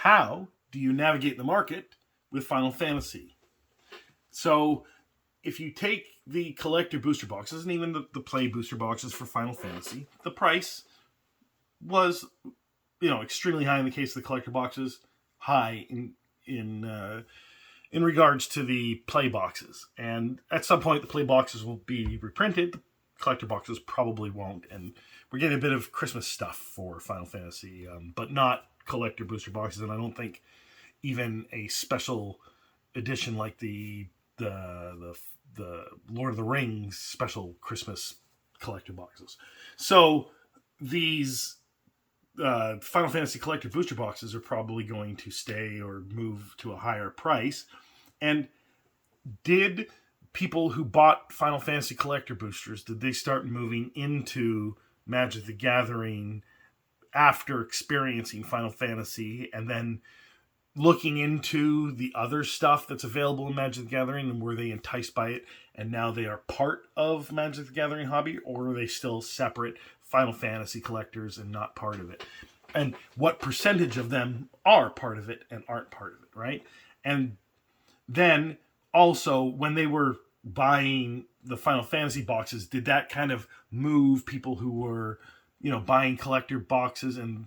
how do you navigate the market with Final Fantasy? So if you take the collector booster boxes and even the play booster boxes for Final Fantasy, the price was, extremely high in the case of the collector boxes, high in regards to the play boxes. And at some point, the play boxes will be reprinted. The collector boxes probably won't. And we're getting a bit of Christmas stuff for Final Fantasy, but not collector booster boxes. And I don't think even a special edition like the Lord of the Rings special Christmas collector boxes. So these Final Fantasy collector booster boxes are probably going to stay or move to a higher price. And did people who bought Final Fantasy collector boosters, did they start moving into Magic the Gathering after experiencing Final Fantasy and then looking into the other stuff that's available in Magic the Gathering, and were they enticed by it and now they are part of Magic the Gathering hobby, or are they still separate Final Fantasy collectors and not part of it? And what percentage of them are part of it and aren't part of it, right? And then also, when they were buying the Final Fantasy boxes, did that kind of move people who were, buying collector boxes and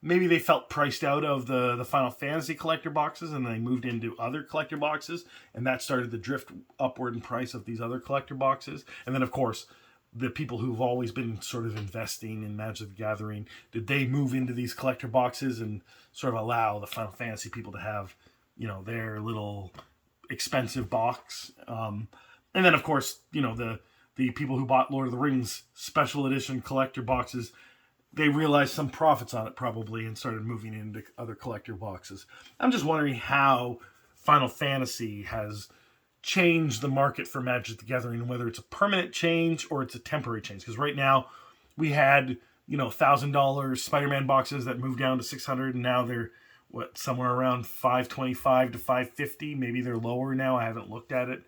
maybe they felt priced out of the Final Fantasy collector boxes and they moved into other collector boxes, and that started the drift upward in price of these other collector boxes? And then, of course, the people who've always been sort of investing in Magic the Gathering, did they move into these collector boxes and sort of allow the Final Fantasy people to have, their little expensive box? And then, of course, the people who bought Lord of the Rings special edition collector boxes, they realized some profits on it probably and started moving into other collector boxes. I'm just wondering how Final Fantasy has changed the market for Magic the Gathering, and whether it's a permanent change or it's a temporary change. Because right now we had, $1,000 Spider-Man boxes that moved down to $600, and now they're somewhere around $525 to $550. Maybe they're lower now. I haven't looked at it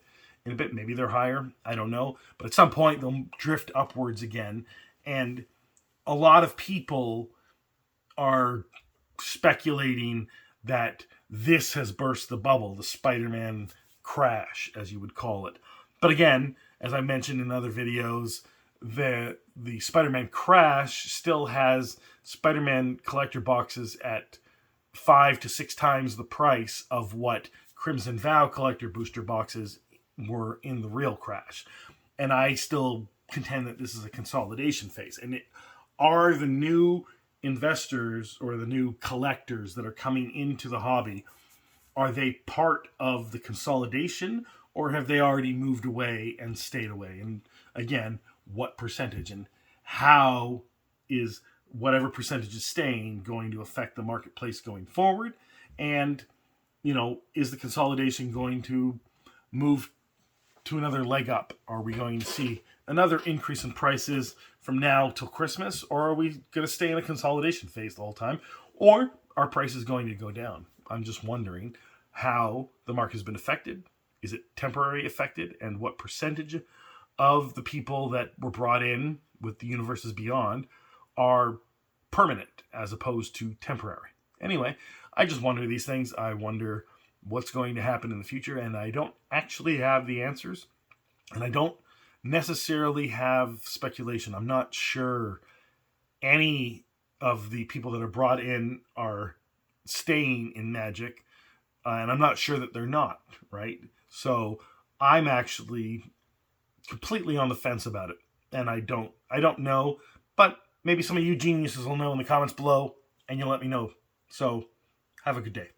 in a bit. Maybe they're higher. I don't know. But at some point they'll drift upwards again. And a lot of people are speculating that this has burst the bubble, the Spider-Man crash, as you would call it. But again, as I mentioned in other videos, the Spider-Man crash still has Spider-Man collector boxes at 5 to 6 times the price of what Crimson Vow collector booster boxes were in the real crash. And I still contend that this is a consolidation phase. And are the new investors or the new collectors that are coming into the hobby, are they part of the consolidation, or have they already moved away and stayed away? And again, what percentage, and how is whatever percentage is staying going to affect the marketplace going forward? And, is the consolidation going to move to another leg up? Are we going to see another increase in prices from now till Christmas, or are we going to stay in a consolidation phase the whole time, or are prices going to go down? I'm just wondering how the market has been affected. Is it temporary affected, and what percentage of the people that were brought in with the Universes Beyond are permanent as opposed to temporary? Anyway, I just wonder these things. I wonder what's going to happen in the future, and I don't actually have the answers, and I don't necessarily have speculation. I'm not sure any of the people that are brought in are staying in Magic, and I'm not sure that they're not, right? So I'm actually completely on the fence about it, and I don't know, but maybe some of you geniuses will know in the comments below, and you'll let me know. So have a good day.